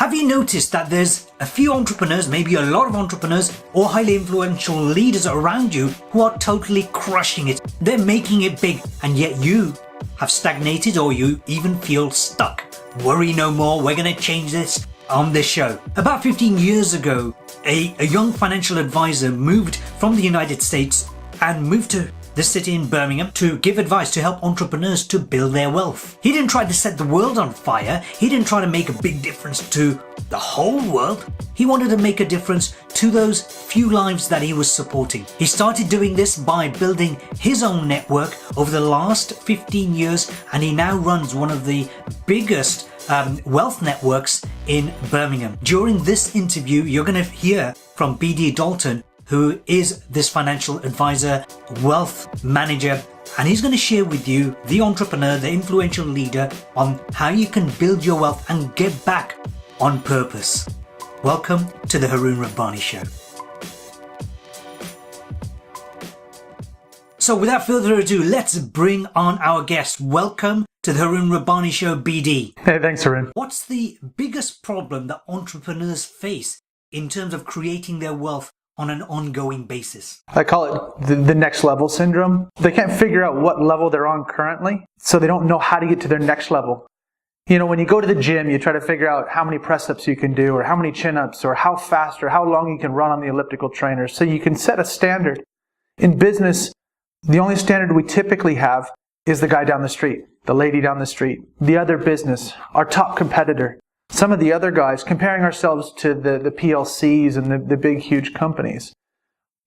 Have you noticed that there's a few entrepreneurs, maybe a lot of entrepreneurs or highly influential leaders around you who are totally crushing it? They're making it big, and yet you have stagnated or you even feel stuck. Worry no more, we're going to change this on this show. About 15 years ago, a young financial advisor moved from the United States and moved to the city in Birmingham to give advice to help entrepreneurs to build their wealth. He didn't try to set the world on fire. He didn't try to make a big difference to the whole world. He wanted to make a difference to those few lives that he was supporting. He started doing this by building his own network over the last 15 years, and he now runs one of the biggest wealth networks in Birmingham. During this interview, you're going to hear from B.D. Dalton, who is this financial advisor, wealth manager, and he's going to share with you, the entrepreneur, the influential leader, on how you can build your wealth and get back on purpose. Welcome to the Harun Rabbani Show. So without further ado, let's bring on our guest. Welcome to the Harun Rabbani Show, BD. Hey, thanks, Harun. What's the biggest problem that entrepreneurs face in terms of creating their wealth on an ongoing basis? I call it the next level syndrome. They can't figure out what level they're on currently, so they don't know how to get to their next level. You know, when you go to the gym, you try to figure out how many press-ups you can do, or how many chin-ups, or how fast or how long you can run on the elliptical trainer, so you can set a standard. In business, the only standard we typically have is the guy down the street, the lady down the street, the other business, our top competitor. Some of the other guys, comparing ourselves to the PLCs and the big, huge companies.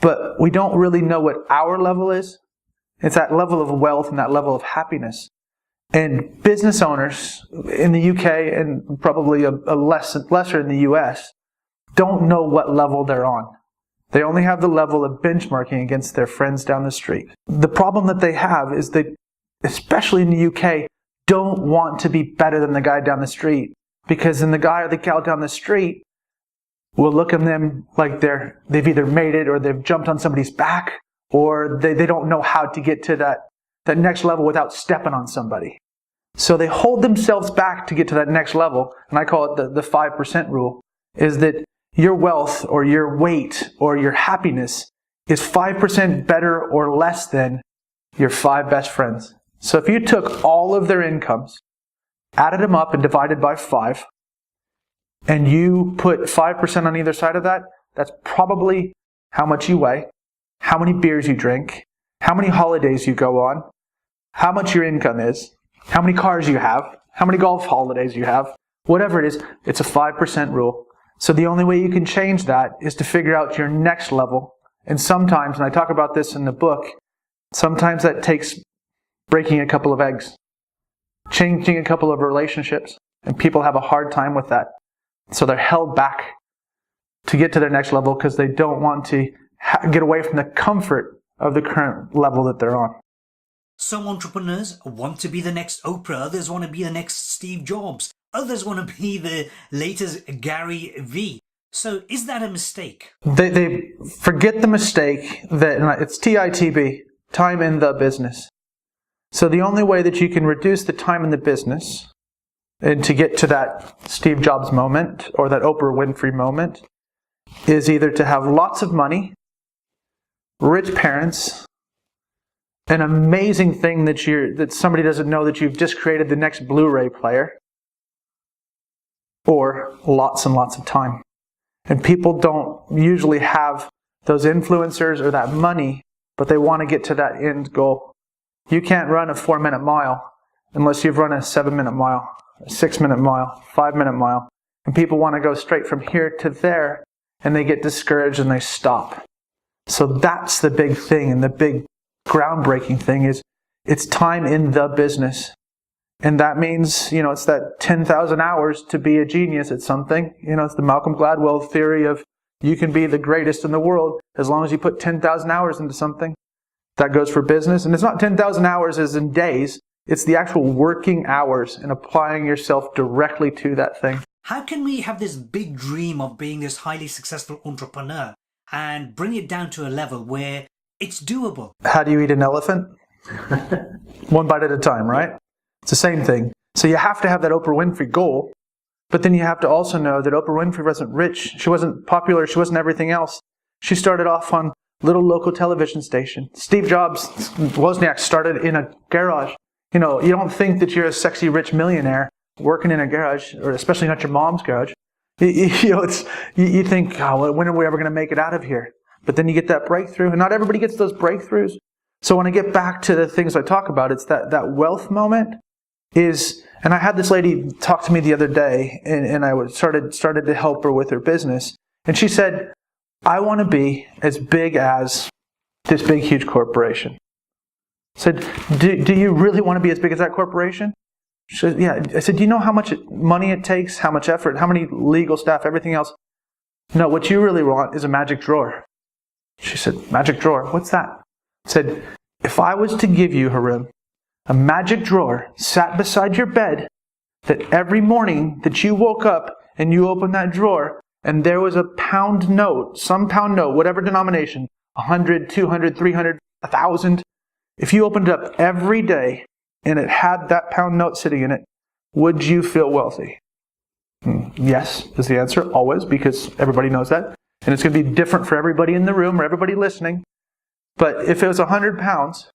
But we don't really know what our level is. It's that level of wealth and that level of happiness. And business owners in the UK and probably lesser in the US don't know what level they're on. They only have the level of benchmarking against their friends down the street. The problem that they have is they, especially in the UK, don't want to be better than the guy down the street. Because then the guy or the gal down the street will look at them like they've either made it or they've jumped on somebody's back, or they don't know how to get to that next level without stepping on somebody. So they hold themselves back to get to that next level, and I call it the 5% rule, is that your wealth or your weight or your happiness is 5% better or less than your 5 best friends. So if you took all of their incomes, added them up and divided by 5, and you put 5% on either side of that, that's probably how much you weigh, how many beers you drink, how many holidays you go on, how much your income is, how many cars you have, how many golf holidays you have, whatever it is, it's a 5% rule. So the only way you can change that is to figure out your next level. And sometimes, and I talk about this in the book, sometimes that takes breaking a couple of eggs, changing a couple of relationships, and people have a hard time with that. So they're held back to get to their next level because they don't want to get away from the comfort of the current level that they're on. Some entrepreneurs want to be the next Oprah, others want to be the next Steve Jobs, others want to be the latest Gary V. So is that a mistake? They forget the mistake that it's TITB, time in the business. So the only way that you can reduce the time in the business and to get to that Steve Jobs moment or that Oprah Winfrey moment is either to have lots of money, rich parents, an amazing thing that somebody doesn't know that you've just created the next Blu-ray player, or lots and lots of time. And people don't usually have those influencers or that money, but they want to get to that end goal. You can't run a 4-minute mile unless you've run a 7-minute mile, a 6-minute mile, 5-minute mile. And people want to go straight from here to there, and they get discouraged and they stop. So that's the big thing, and the big groundbreaking thing is it's time in the business. And that means, it's that 10,000 hours to be a genius at something. It's the Malcolm Gladwell theory of you can be the greatest in the world as long as you put 10,000 hours into something. That goes for business. And it's not 10,000 hours as in days. It's the actual working hours and applying yourself directly to that thing. How can we have this big dream of being this highly successful entrepreneur and bring it down to a level where it's doable? How do you eat an elephant? One bite at a time, right? It's the same thing. So you have to have that Oprah Winfrey goal, But then you have to also know that Oprah Winfrey wasn't rich. She wasn't popular. She wasn't everything else. She started off on little local television station. Steve Jobs, Wozniak, started in a garage. You don't think that you're a sexy rich millionaire working in a garage, or especially not your mom's garage. You think, oh, when are we ever going to make it out of here? But then you get that breakthrough, and not everybody gets those breakthroughs. So when I get back to the things I talk about, it's that wealth moment is, and I had this lady talk to me the other day, and I started to help her with her business, and she said, I want to be as big as this big, huge corporation. I said, do you really want to be as big as that corporation? She said, yeah. I said, do you know how much money it takes, how much effort, how many legal staff, everything else? No, what you really want is a magic drawer. She said, magic drawer? What's that? I said, if I was to give you, Harun, a magic drawer sat beside your bed, that every morning that you woke up and you opened that drawer and there was a pound note, some pound note, whatever denomination, 100, 200, 300, 1,000, if you opened it up every day and it had that pound note sitting in it, would you feel wealthy? Yes is the answer, always, because everybody knows that. And it's going to be different for everybody in the room or everybody listening. But if it was 100 pounds,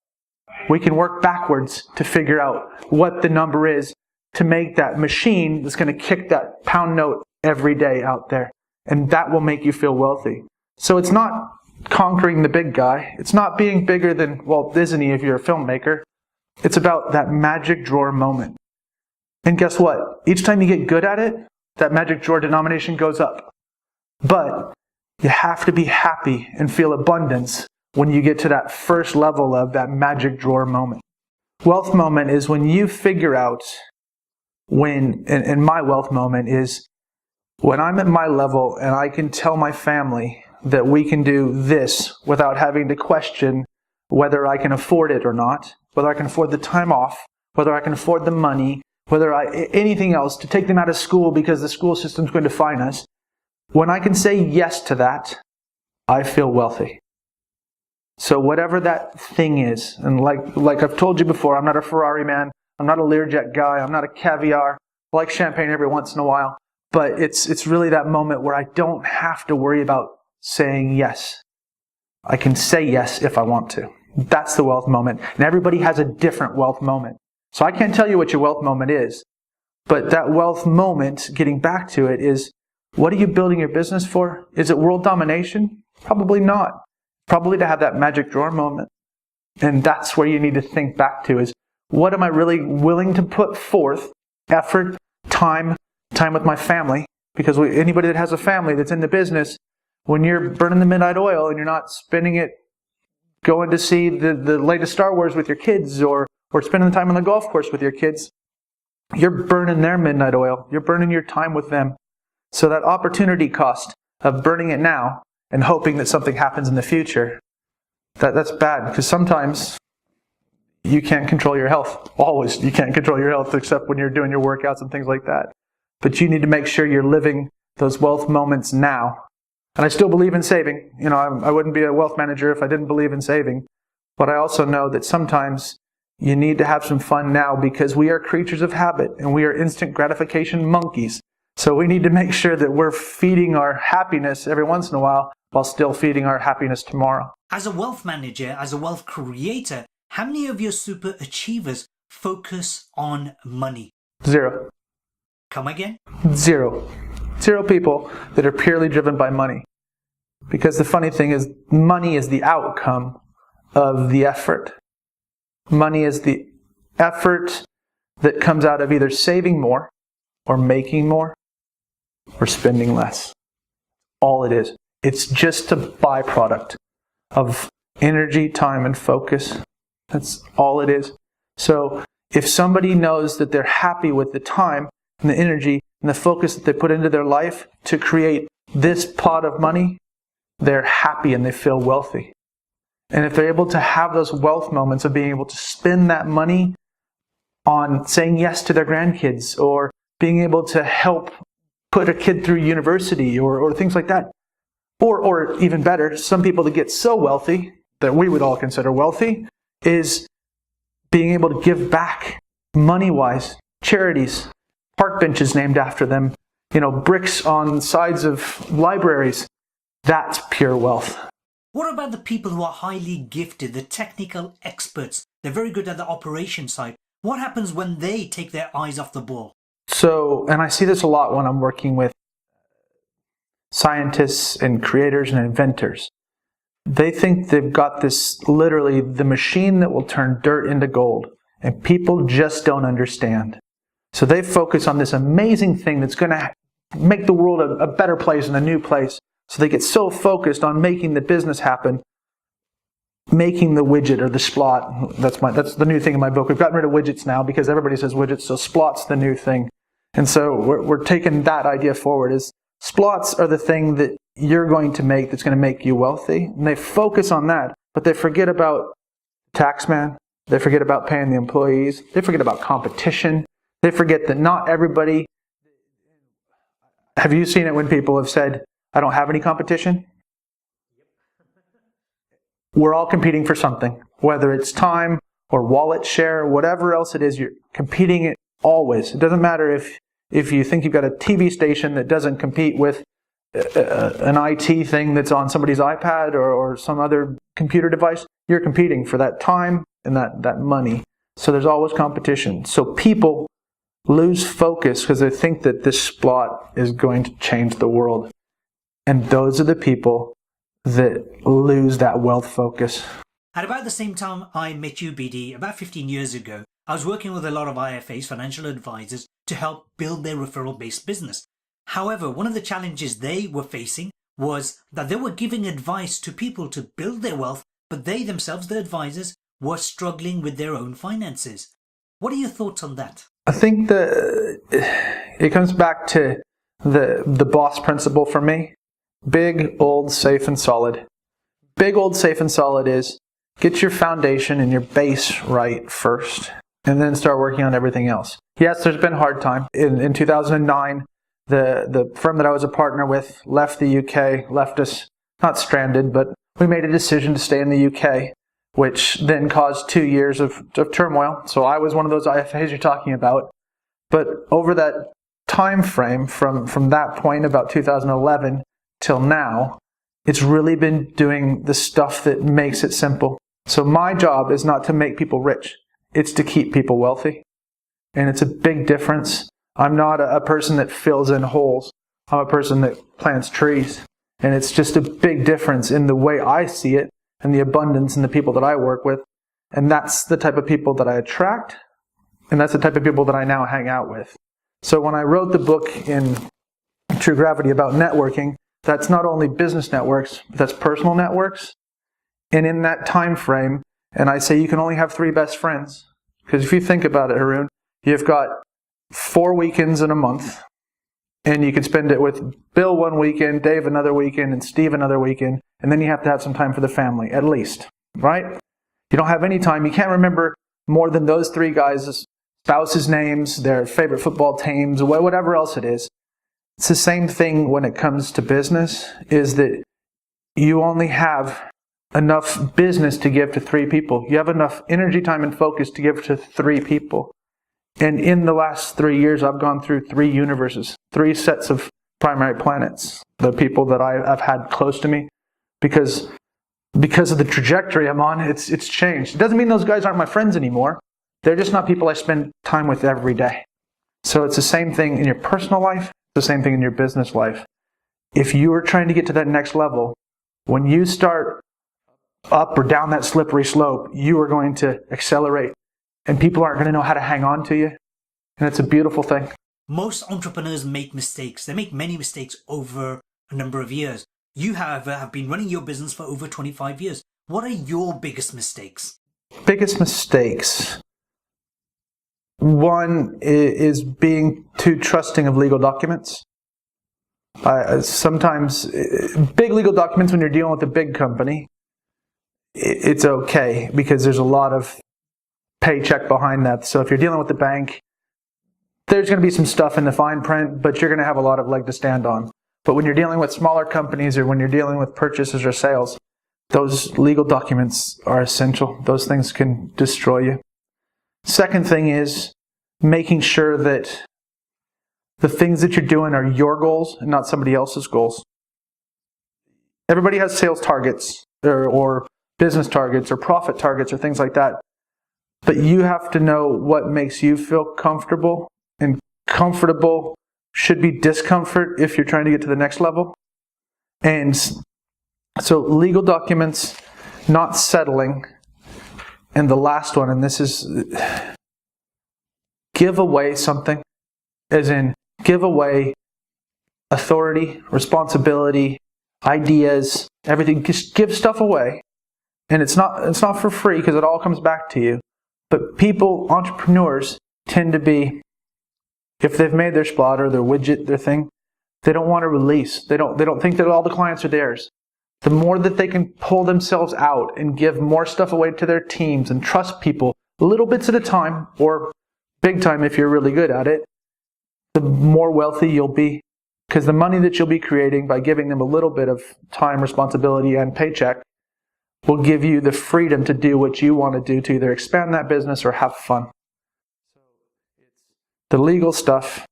we can work backwards to figure out what the number is to make that machine that's going to kick that pound note every day out there. And that will make you feel wealthy. So it's not conquering the big guy. It's not being bigger than Walt Disney if you're a filmmaker. It's about that magic drawer moment. And guess what? Each time you get good at it, that magic drawer denomination goes up. But you have to be happy and feel abundance when you get to that first level of that magic drawer moment. Wealth moment is when you figure out and my wealth moment is when I'm at my level and I can tell my family that we can do this without having to question whether I can afford it or not, whether I can afford the time off, whether I can afford the money, anything else, to take them out of school because the school system's going to fine us. When I can say yes to that, I feel wealthy. So whatever that thing is, and like I've told you before, I'm not a Ferrari man, I'm not a Learjet guy, I'm not a caviar, I like champagne every once in a while, but it's really that moment where I don't have to worry about saying yes. I can say yes if I want to. That's the wealth moment. And everybody has a different wealth moment. So I can't tell you what your wealth moment is, but that wealth moment, getting back to it, is what are you building your business for? Is it world domination? Probably not. Probably to have that magic drawer moment. And that's where you need to think back to is, what am I really willing to put forth? Effort, time with my family. Because anybody that has a family that's in the business, when you're burning the midnight oil and you're not spending it going to see the latest Star Wars with your kids or spending the time on the golf course with your kids, you're burning their midnight oil. You're burning your time with them. So that opportunity cost of burning it now and hoping that something happens in the future, that's bad, because sometimes you can't control your health. Always you can't control your health except when you're doing your workouts and things like that. But you need to make sure you're living those wealth moments now. And I still believe in saving. I wouldn't be a wealth manager if I didn't believe in saving. But I also know that sometimes you need to have some fun now, because we are creatures of habit and we are instant gratification monkeys. So we need to make sure that we're feeding our happiness every once in a while still feeding our happiness tomorrow. As a wealth manager, as a wealth creator, how many of your super achievers focus on money? 0. Come again? 0. 0 people that are purely driven by money. Because the funny thing is, money is the outcome of the effort. Money is the effort that comes out of either saving more or making more or spending less. All it is. It's just a byproduct of energy, time, and focus. That's all it is. So if somebody knows that they're happy with the time and the energy and the focus that they put into their life to create this pot of money, they're happy and they feel wealthy. And if they're able to have those wealth moments of being able to spend that money on saying yes to their grandkids, or being able to help put a kid through university, or things like that. Or even better, some people that get so wealthy, that we would all consider wealthy, is being able to give back money-wise, charities, park benches named after them, bricks on sides of libraries. That's pure wealth. What about the people who are highly gifted, the technical experts? They're very good at the operation side. What happens when they take their eyes off the ball? So, and I see this a lot when I'm working with scientists and creators and inventors. They think they've got this, literally, the machine that will turn dirt into gold. And people just don't understand. So they focus on this amazing thing that's going to make the world a better place and a new place. So they get so focused on making the business happen, making the widget or the splot. That's the new thing in my book. We've gotten rid of widgets now because everybody says widgets, so splot's the new thing. And so we're taking that idea forward. Is splots are the thing that you're going to make that's going to make you wealthy. And they focus on that, but they forget about taxman. They forget about paying the employees. They forget about competition. They forget that not everybody... Have you seen it when people have said, I don't have any competition? We're all competing for something. Whether it's time or wallet share, whatever else it is, you're competing it always. It doesn't matter if you think you've got a TV station that doesn't compete with an IT thing that's on somebody's iPad or some other computer device. You're competing for that time and that money. So there's always competition. So people lose focus because they think that this splot is going to change the world. And those are the people that lose that wealth focus. At about the same time I met you, BD, about 15 years ago, I was working with a lot of IFAs, financial advisors, to help build their referral-based business. However, one of the challenges they were facing was that they were giving advice to people to build their wealth, but they themselves, the advisors, were struggling with their own finances. What are your thoughts on that? I think that it comes back to the boss principle for me. Big, old, safe, and solid. Big, old, safe, and solid is get your foundation and your base right first, and then start working on everything else. Yes, there's been a hard time. In 2009, the firm that I was a partner with left the UK, left us not stranded, but we made a decision to stay in the UK, which then caused 2 years of turmoil. So I was one of those IFAs you're talking about. But over that time frame, from that point, about 2011, till now, it's really been doing the stuff that makes it simple. So my job is not to make people rich. It's to keep people wealthy. And it's a big difference. I'm not a person that fills in holes. I'm a person that plants trees. And it's just a big difference in the way I see it and the abundance in the people that I work with. And that's the type of people that I attract. And that's the type of people that I now hang out with. So when I wrote the book in True Gravity about networking, that's not only business networks, but that's personal networks. And in that time frame, and I say you can only have 3 best friends. Because if you think about it, Harun, you've got 4 weekends in a month. And you could spend it with Bill one weekend, Dave another weekend, and Steve another weekend. And then you have to have some time for the family, at least. Right? You don't have any time. You can't remember more than those 3 guys' spouses' names, their favorite football teams, whatever else it is. It's the same thing when it comes to business, is that you only have enough business to give to 3 people. You have enough energy, time, and focus to give to 3 people. And in the last 3 years, I've gone through 3 universes, 3 sets of primary planets, the people that I've had close to me, because of the trajectory I'm on, it's changed. It doesn't mean those guys aren't my friends anymore. They're just not people I spend time with every day. So it's the same thing in your personal life, the same thing in your business life. If you are trying to get to that next level, when you start up or down that slippery slope, you are going to accelerate. And people aren't going to know how to hang on to you. And it's a beautiful thing. Most entrepreneurs make mistakes. They make many mistakes over a number of years. You have been running your business for over 25 years. What are your biggest mistakes? Biggest mistakes. One is being too trusting of legal documents. Sometimes, big legal documents, when you're dealing with a big company, it's okay because there's a lot of paycheck behind that. So if you're dealing with the bank, there's going to be some stuff in the fine print, but you're going to have a lot of leg to stand on. But when you're dealing with smaller companies or when you're dealing with purchases or sales, those legal documents are essential. Those things can destroy you. Second thing is making sure that the things that you're doing are your goals and not somebody else's goals. Everybody has sales targets or business targets or profit targets or things like that. But you have to know what makes you feel comfortable, and comfortable should be discomfort if you're trying to get to the next level. And so legal documents, not settling, and the last one, and this is give away something, as in give away authority, responsibility, ideas, everything. Just give stuff away. And it's not for free because it all comes back to you. But people, entrepreneurs, tend to be, if they've made their spot or their widget, their thing, they don't want to release. They don't think that all the clients are theirs. The more that they can pull themselves out and give more stuff away to their teams and trust people, little bits at a time, or big time if you're really good at it, the more wealthy you'll be. Because the money that you'll be creating by giving them a little bit of time, responsibility, and paycheck will give you the freedom to do what you want to do to either expand that business or have fun. The legal stuff,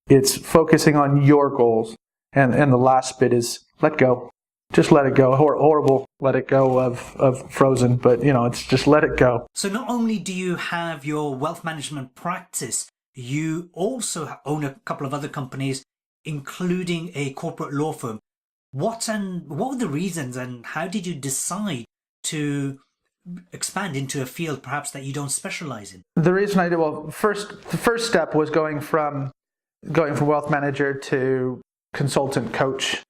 it's focusing on your goals. And the last bit is let go. Just let it go. Horrible let it go of Frozen, but it's just let it go. So not only do you have your wealth management practice, you also own a couple of other companies, including a corporate law firm. What were the reasons, and how did you decide to expand into a field perhaps that you don't specialize in? The reason I did, the first step was going from wealth manager to consultant coach.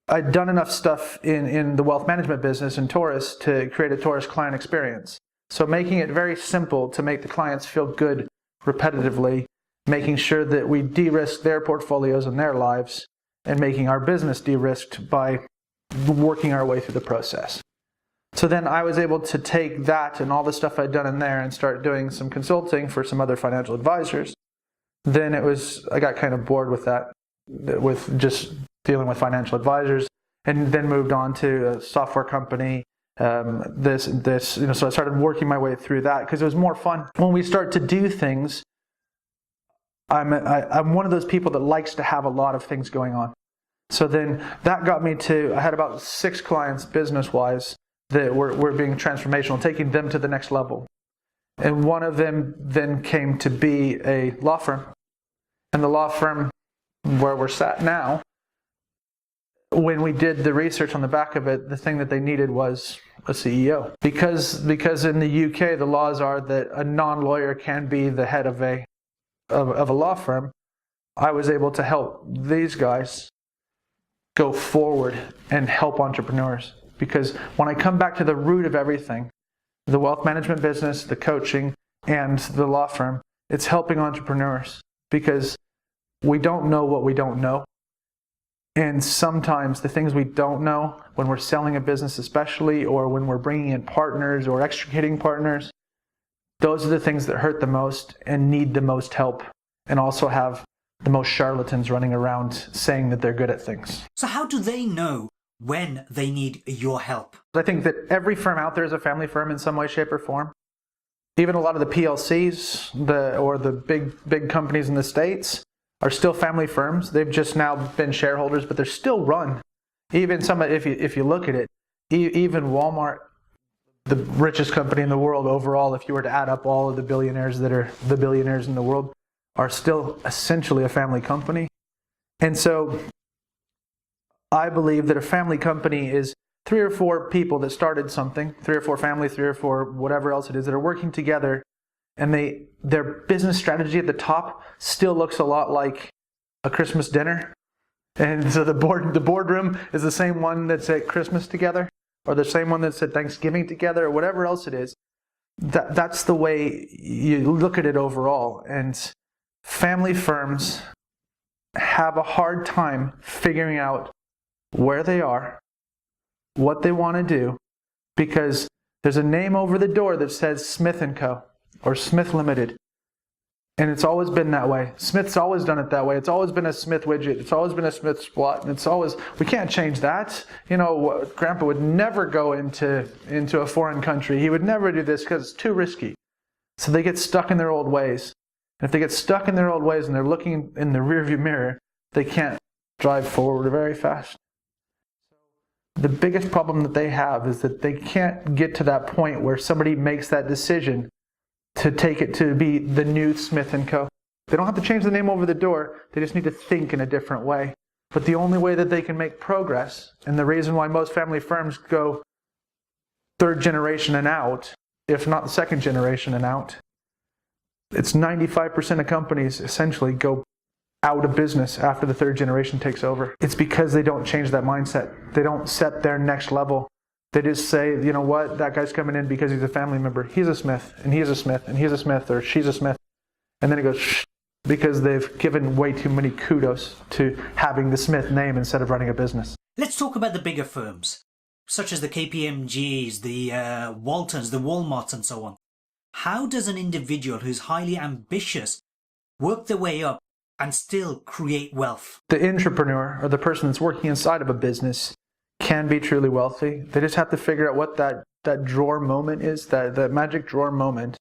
I'd done enough stuff in the wealth management business in Taurus to create a Taurus client experience. So making it very simple to make the clients feel good repetitively, making sure that we de-risk their portfolios and their lives, and making our business de-risked by working our way through the process. So then I was able to take that and all the stuff I'd done in there and start doing some consulting for some other financial advisors. Then I got kind of bored with that, with just dealing with financial advisors, and then moved on to a software company. So I started working my way through that because it was more fun. When we start to do things, I'm one of those people that likes to have a lot of things going on. So then that got me to, I had about 6 clients business-wise that were being transformational, taking them to the next level. And one of them then came to be a law firm. And the law firm where we're sat now, when we did the research on the back of it, the thing that they needed was a CEO. Because in the UK, the laws are that a non-lawyer can be the head of a law firm. I was able to help these guys go forward and help entrepreneurs. Because when I come back to the root of everything, the wealth management business, the coaching, and the law firm, it's helping entrepreneurs. Because we don't know what we don't know. And sometimes the things we don't know, when we're selling a business especially, or when we're bringing in partners or extricating partners, those are the things that hurt the most and need the most help, and also have the most charlatans running around saying that they're good at things. So how do they know when they need your help? I think that every firm out there is a family firm in some way, shape, or form. Even a lot of the PLCs or the big companies in the States are still family firms. They've just now been shareholders, but they're still run. Even some, if you look at it, even Walmart, the richest company in the world overall, if you were to add up all of the billionaires that are the billionaires in the world, are still essentially a family company. And so I believe that a family company is 3 or 4 people that started something, 3 or 4 families, 3 or 4 whatever else it is, that are working together, and their business strategy at the top still looks a lot like a Christmas dinner. And so the boardroom is the same one that's at Christmas together, or the same one that's at Thanksgiving together, or whatever else it is. That's the way you look at it overall. And family firms have a hard time figuring out where they are, what they want to do, because there's a name over the door that says Smith & Co. or Smith Limited. And it's always been that way. Smith's always done it that way. It's always been a Smith widget. It's always been a Smith Splot. And we can't change that. Grandpa would never go into a foreign country. He would never do this because it's too risky. So they get stuck in their old ways. And if they get stuck in their old ways and they're looking in the rearview mirror, they can't drive forward very fast. The biggest problem that they have is that they can't get to that point where somebody makes that decision to take it to be the new Smith & Co. They don't have to change the name over the door, they just need to think in a different way. But the only way that they can make progress, and the reason why most family firms go third generation and out, if not the second generation and out, it's 95% of companies essentially go out of business after the third generation takes over. It's because they don't change that mindset. They don't set their next level. They just say, you know what, that guy's coming in because he's a family member. He's a Smith, and he's a Smith, and he's a Smith, or she's a Smith. And then it goes, shh, because they've given way too many kudos to having the Smith name instead of running a business. Let's talk about the bigger firms, such as the KPMGs, the Waltons, the Walmarts, and so on. How does an individual who's highly ambitious work their way up and still create wealth? The entrepreneur, or the person that's working inside of a business, can be truly wealthy. They just have to figure out what that drawer moment is, that magic drawer moment.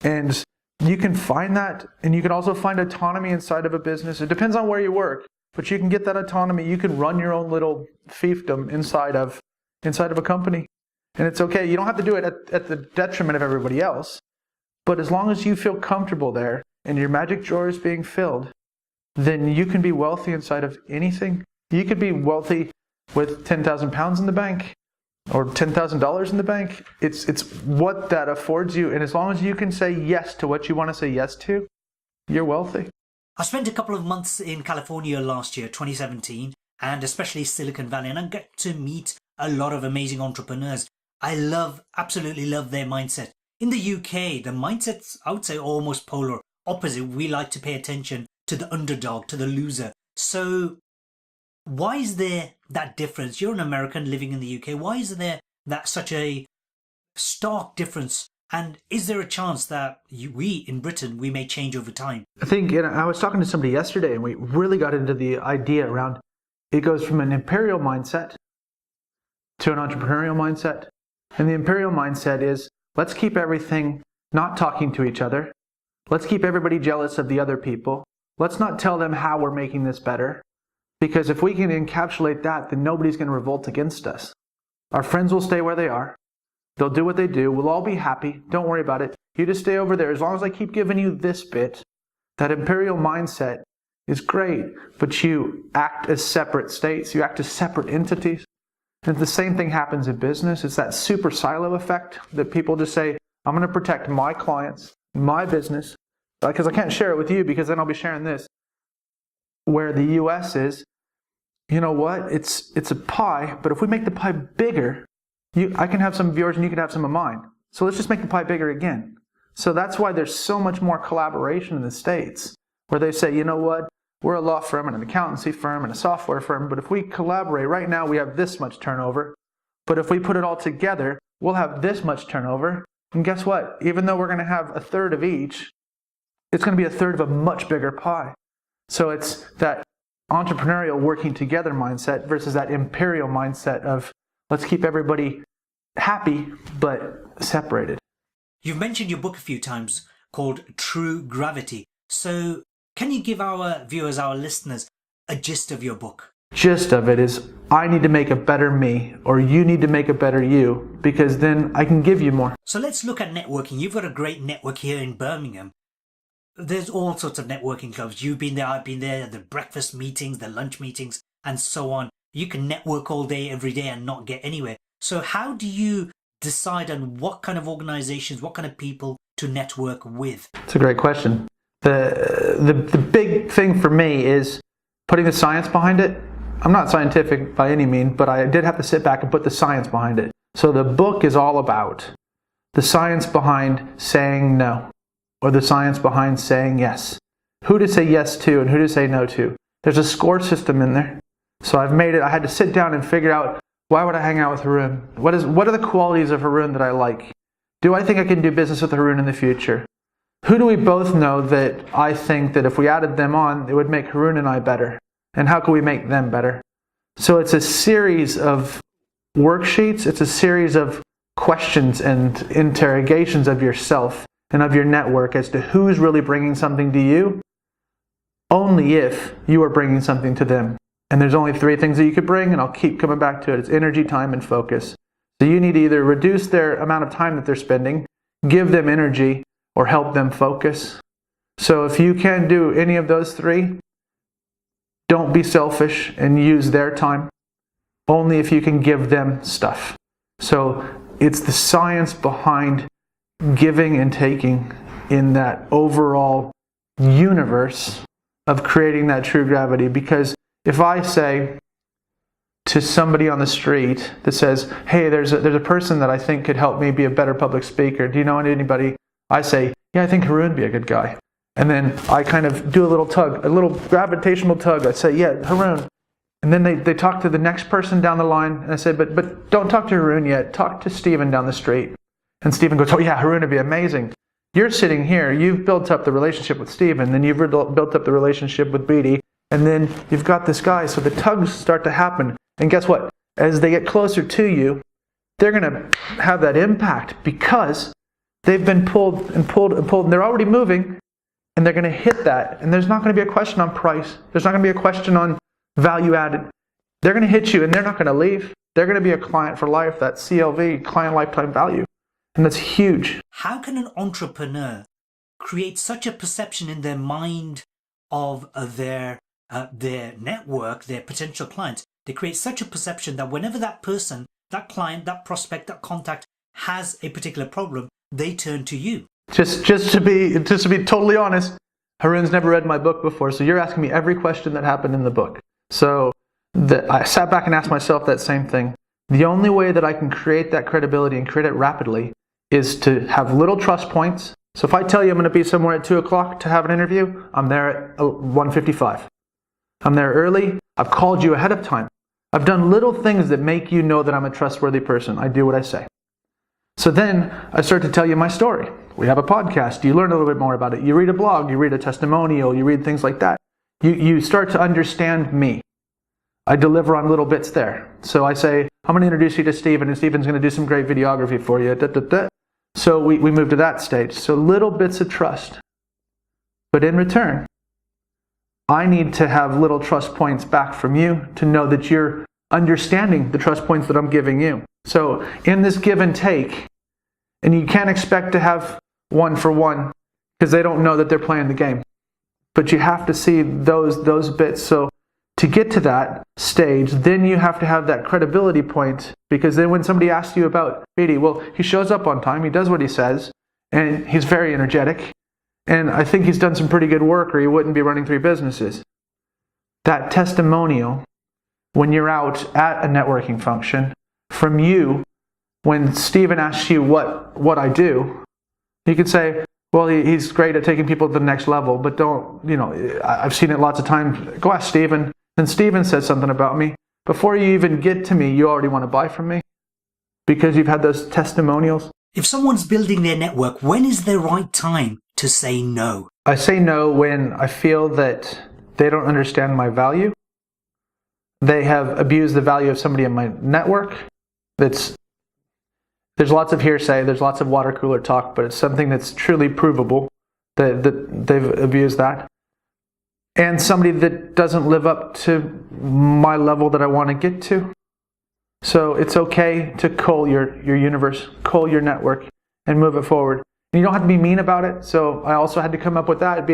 And you can find that, and you can also find autonomy inside of a business. It depends on where you work, but you can get that autonomy. You can run your own little fiefdom inside of a company. And it's okay. You don't have to do it at the detriment of everybody else. But as long as you feel comfortable there and your magic drawer is being filled, then you can be wealthy inside of anything. You could be wealthy with 10,000 pounds in the bank or $10,000 in the bank. It's what that affords you. And as long as you can say yes to what you want to say yes to, you're wealthy. I spent a couple of months in California last year, 2017, and especially Silicon Valley, and I get to meet a lot of amazing entrepreneurs. I absolutely love their mindset. In the UK, the mindset's, I would say, almost polar opposite. We like to pay attention to the underdog, to the loser. So why is there that difference? You're an American living in the UK. Why is there that such a stark difference? And is there a chance that we in Britain, we may change over time? I think, I was talking to somebody yesterday and we really got into the idea around, it goes from an imperial mindset to an entrepreneurial mindset. And the imperial mindset is, let's keep everything not talking to each other. Let's keep everybody jealous of the other people. Let's not tell them how we're making this better. Because if we can encapsulate that, then nobody's going to revolt against us. Our friends will stay where they are. They'll do what they do. We'll all be happy. Don't worry about it. You just stay over there. As long as I keep giving you this bit, that imperial mindset is great. But you act as separate states. You act as separate entities. And the same thing happens in business. It's that super silo effect that people just say, I'm going to protect my clients, my business, because I can't share it with you because then I'll be sharing this. Where the US is, you know what? It's a pie, but if we make the pie bigger, I can have some of yours and you can have some of mine. So let's just make the pie bigger again. So that's why there's so much more collaboration in the States, where they say, you know what? We're a law firm and an accountancy firm and a software firm, but if we collaborate, right now we have this much turnover, but if we put it all together, we'll have this much turnover. And guess what? Even though we're going to have a third of each, it's going to be a third of a much bigger pie. So it's that entrepreneurial working together mindset versus that imperial mindset of let's keep everybody happy but separated. You've mentioned your book a few times called True Gravity. So can you give our viewers, our listeners, a gist of your book? Gist of it is, I need to make a better me, or you need to make a better you, because then I can give you more. So let's look at networking. You've got a great network here in Birmingham. There's all sorts of networking clubs. You've been there, I've been there, the breakfast meetings, the lunch meetings, and so on. You can network all day, every day, and not get anywhere. So how do you decide on what kind of organizations, what kind of people to network with? It's a great question. The big thing for me is putting the science behind it. I'm not scientific by any means, but I did have to sit back and put the science behind it. So the book is all about the science behind saying no, or the science behind saying yes. Who to say yes to and who to say no to. There's a score system in there. So I've made it, I had to sit down and figure out, why would I hang out with Harun? What are the qualities of Harun that I like? Do I think I can do business with Harun in the future? Who do we both know that I think that if we added them on, it would make Harun and I better? And how can we make them better? So it's a series of worksheets. It's a series of questions and interrogations of yourself. and of your network as to who's really bringing something to you, only if you are bringing something to them. And there's only 3 things that you could bring, and I'll keep coming back to it. It's energy, time, and focus. So you need to either reduce their amount of time that they're spending, give them energy, or help them focus. So if you can't do any of those 3, don't be selfish and use their time, only if you can give them stuff. So it's the science behind giving and taking in that overall universe of creating that true gravity. Because if I say to somebody on the street that says, hey, there's a person that I think could help me be a better public speaker. Do you know anybody? I say, yeah, I think Harun would be a good guy. And then I kind of do a little tug, a little gravitational tug. I say, yeah, Harun. And then they talk to the next person down the line. And I say, but don't talk to Harun yet. Talk to Stephen down the street. And Stephen goes, oh yeah, Harun would be amazing. You're sitting here. You've built up the relationship with Stephen. Then you've built up the relationship with B.D. And then you've got this guy. So the tugs start to happen. And guess what? As they get closer to you, they're going to have that impact because they've been pulled and pulled and pulled. And they're already moving. And they're going to hit that. And there's not going to be a question on price. There's not going to be a question on value added. They're going to hit you and they're not going to leave. They're going to be a client for life. That CLV, client lifetime value. And that's huge. How can an entrepreneur create such a perception in their mind of their network, their potential clients? They create such a perception that whenever that person, that client, that prospect, that contact has a particular problem, they turn to you. Just to be totally honest, Harun's never read my book before, so you're asking me every question that happened in the book. So I sat back and asked myself that same thing. The only way that I can create that credibility and create it rapidly is to have little trust points. So if I tell you I'm going to be somewhere at 2 o'clock to have an interview, I'm there at 1:55. I'm there early. I've called you ahead of time. I've done little things that make you know that I'm a trustworthy person. I do what I say. So then I start to tell you my story. We have a podcast. You learn a little bit more about it. You read a blog. You read a testimonial. You read things like that. You start to understand me. I deliver on little bits there. So I say, I'm going to introduce you to Stephen, and Stephen's going to do some great videography for you. So we move to that stage. So little bits of trust. But in return, I need to have little trust points back from you to know that you're understanding the trust points that I'm giving you. So in this give and take, and you can't expect to have 1-for-1 because they don't know that they're playing the game. But you have to see those bits. So to get to that stage, then you have to have that credibility point, because then when somebody asks you about B.D., well, he shows up on time, he does what he says, and he's very energetic, and I think he's done some pretty good work or he wouldn't be running 3 businesses. That testimonial, when you're out at a networking function, from you, when Stephen asks you what I do, you could say, well, he's great at taking people to the next level, but don't, I've seen it lots of times. Go ask Stephen. Then Stephen says something about me. Before you even get to me, you already want to buy from me because you've had those testimonials. If someone's building their network, when is the right time to say no? I say no when I feel that they don't understand my value. They have abused the value of somebody in my network. There's lots of hearsay, there's lots of water cooler talk, but it's something that's truly provable that they've abused that. And somebody that doesn't live up to my level that I want to get to. So it's okay to cull your universe, cull your network, and move it forward. And you don't have to be mean about it. So I also had to come up with that,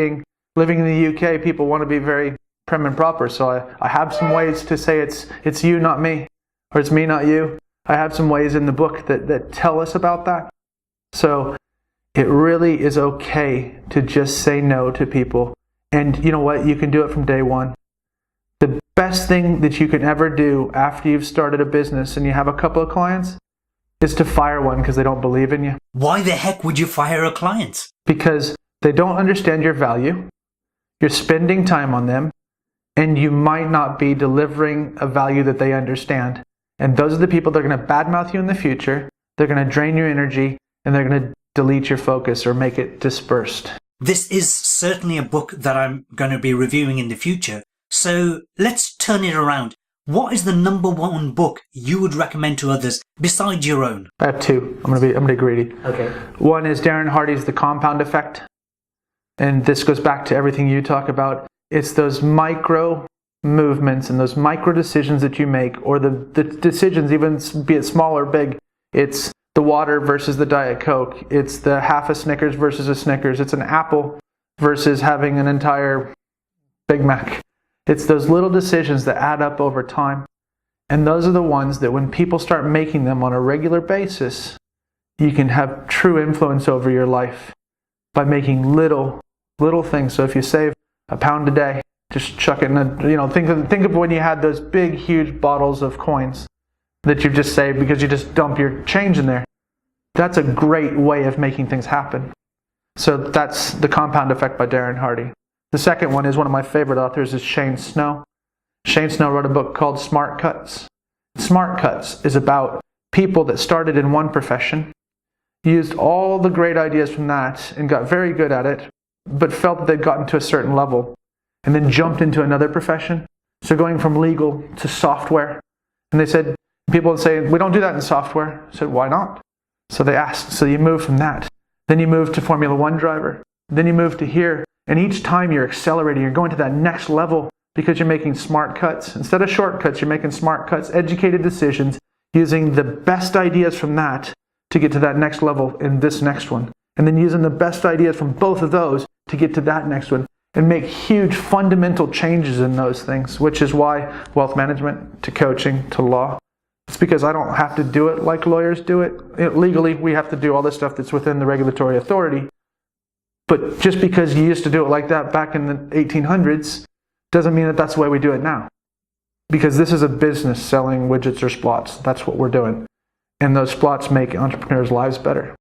living in the UK, people want to be very prim and proper. So I have some ways to say it's you, not me, or it's me, not you. I have some ways in the book that tell us about that. So it really is okay to just say no to people. And you know what? You can do it from day one. The best thing that you can ever do after you've started a business and you have a couple of clients is to fire one because they don't believe in you. Why the heck would you fire a client? Because they don't understand your value. You're spending time on them, and you might not be delivering a value that they understand. And those are the people that are going to badmouth you in the future. They're going to drain your energy, and they're going to delete your focus or make it dispersed. This is certainly a book that I'm going to be reviewing in the future. So let's turn it around. what is the number one book you would recommend to others besides your own? I have two. I'm gonna be greedy. Okay. One is Darren Hardy's The Compound Effect. And this goes back to everything you talk about. It's those micro movements and those micro decisions that you make, or the decisions, even be it small or big. It's the water versus the Diet Coke. It's the half a Snickers versus a Snickers. It's an apple versus having an entire Big Mac. It's those little decisions that add up over time. And those are the ones that when people start making them on a regular basis, you can have true influence over your life by making little things. So if you save a pound a day, just chuck it in think of when you had those big, huge bottles of coins that you've just saved because you just dump your change in there. That's a great way of making things happen. So that's The Compound Effect by Darren Hardy. The second one is one of my favorite authors is Shane Snow. Shane Snow wrote a book called Smart Cuts. Smart Cuts is about people that started in one profession, used all the great ideas from that and got very good at it, but felt that they'd gotten to a certain level and then jumped into another profession. So going from legal to software. And they said, people would say, we don't do that in software. I said, why not? So they asked, so you move from that. Then you move to Formula One driver. Then you move to here. And each time you're accelerating, you're going to that next level because you're making smart cuts. Instead of shortcuts, you're making smart cuts, educated decisions, using the best ideas from that to get to that next level in this next one. And then using the best ideas from both of those to get to that next one. And make huge fundamental changes in those things, which is why wealth management to coaching to law. It's because I don't have to do it like lawyers do it. Legally, we have to do all this stuff that's within the regulatory authority. But just because you used to do it like that back in the 1800s doesn't mean that that's the way we do it now. Because this is a business selling widgets or splots. That's what we're doing. And those splots make entrepreneurs' lives better.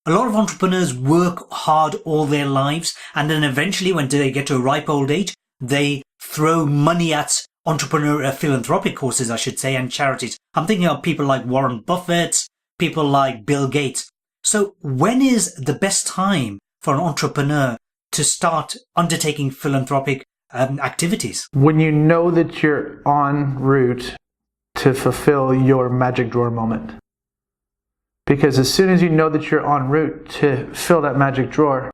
A lot of entrepreneurs work hard all their lives, and then eventually when they get to a ripe old age, they throw money at philanthropic causes, I should say, and charities. I'm thinking of people like Warren Buffett, people like Bill Gates. So when is the best time for an entrepreneur to start undertaking philanthropic activities? When you know that you're en route to fulfill your magic drawer moment. Because as soon as you know that you're en route to fill that magic drawer,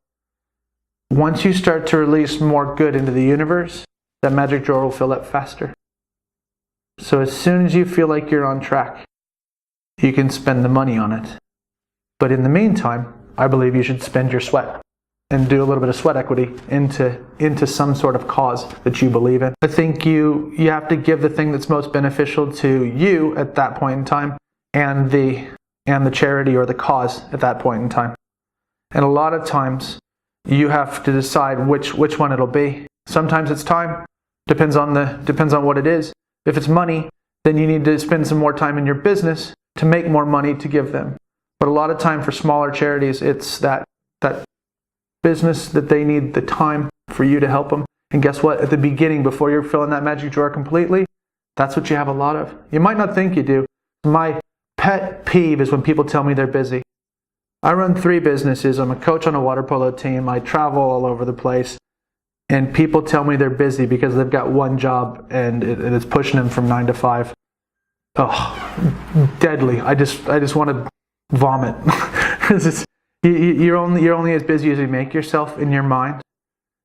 once you start to release more good into the universe, that magic drawer will fill up faster. So as soon as you feel like you're on track, you can spend the money on it. But in the meantime, I believe you should spend your sweat and do a little bit of sweat equity into some sort of cause that you believe in. I think you have to give the thing that's most beneficial to you at that point in time and the charity or the cause at that point in time. And a lot of times you have to decide which one it'll be. Sometimes it's time. Depends on what it is. If it's money, then you need to spend some more time in your business to make more money to give them. But a lot of time for smaller charities, it's that business that they need the time for you to help them. And guess what? At the beginning, before you're filling that magic drawer completely, that's what you have a lot of. You might not think you do. My pet peeve is when people tell me they're busy. I run 3 businesses. I'm a coach on a water polo team. I travel all over the place. And people tell me they're busy because they've got one job and it's pushing them from 9 to 5. Oh, deadly. I just want to vomit. You're only as busy as you make yourself in your mind.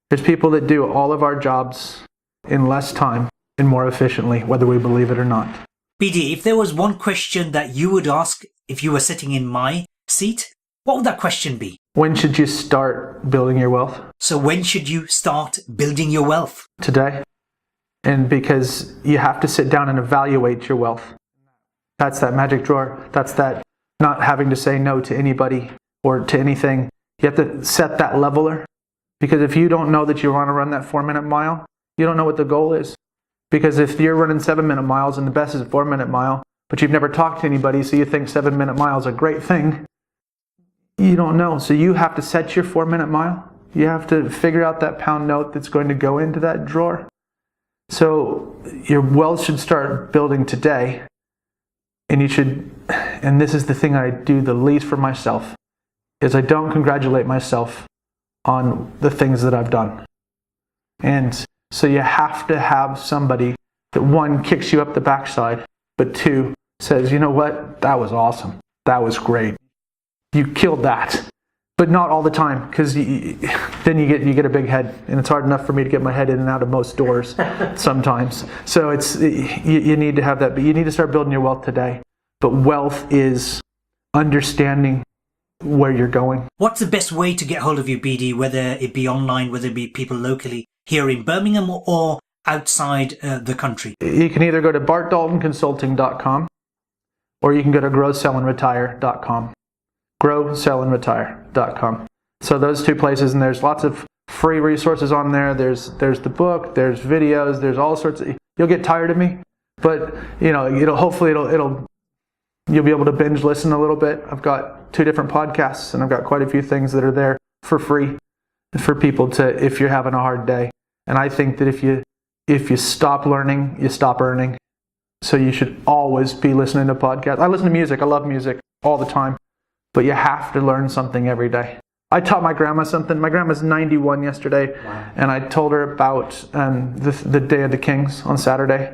There's people that do all of our jobs in less time and more efficiently, whether we believe it or not. BD, if there was one question that you would ask if you were sitting in my seat, what would that question be? When should you start building your wealth? So when should you start building your wealth? Today. And because you have to sit down and evaluate your wealth. That's that magic drawer. That's that not having to say no to anybody or to anything. You have to set that leveler. Because if you don't know that you want to run that 4-minute mile, you don't know what the goal is. Because if you're running 7-minute miles and the best is a 4-minute mile, but you've never talked to anybody, so you think 7-minute mile is a great thing, you don't know. So you have to set your 4-minute mile. You have to figure out that pound note that's going to go into that drawer. So your wealth should start building today. And you should, and this is the thing I do the least for myself, is I don't congratulate myself on the things that I've done. And so you have to have somebody that one kicks you up the backside, but two says, you know what, that was awesome. That was great. You killed that. But not all the time, because then you get a big head, and it's hard enough for me to get my head in and out of most doors sometimes. So you need to have that, but you need to start building your wealth today. But wealth is understanding where you're going. What's the best way to get hold of you, BD, whether it be online, whether it be people locally here in Birmingham or outside the country? You can either go to bartdaltonconsulting.com or you can go to growsellandretire.com. growsellandretire.com. So those two places, and there's lots of free resources on there. There's the book, there's videos, there's all sorts of. You'll get tired of me, but hopefully you'll be able to binge listen a little bit. I've got 2 different podcasts, and I've got quite a few things that are there for free for people to, if you're having a hard day. And I think that if you stop learning, you stop earning. So you should always be listening to podcasts. I listen to music. I love music all the time. But you have to learn something every day. I taught my grandma something. My grandma's 91 yesterday. Wow. And I told her about the Day of the Kings on Saturday.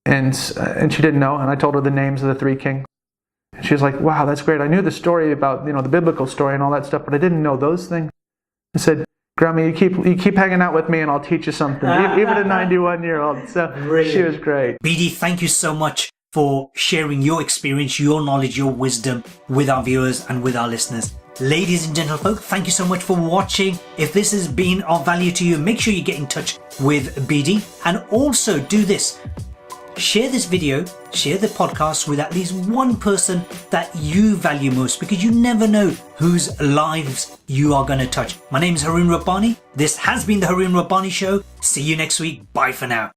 And she didn't know. And I told her the names of the 3 kings. And she was like, wow, that's great. I knew the story about, the biblical story and all that stuff, but I didn't know those things. I said, Grandma, you keep hanging out with me and I'll teach you something. Even a 91-year-old. So brilliant. She was great. BD, thank you so much for sharing your experience, your knowledge, your wisdom with our viewers and with our listeners. Ladies and gentlefolk, thank you so much for watching. If this has been of value to you, make sure you get in touch with BD, and also do this. Share this video, share the podcast with at least one person that you value most, because you never know whose lives you are going to touch. My name is Harun Rabbani. This has been the Harun Rabbani Show. See you next week. Bye for now.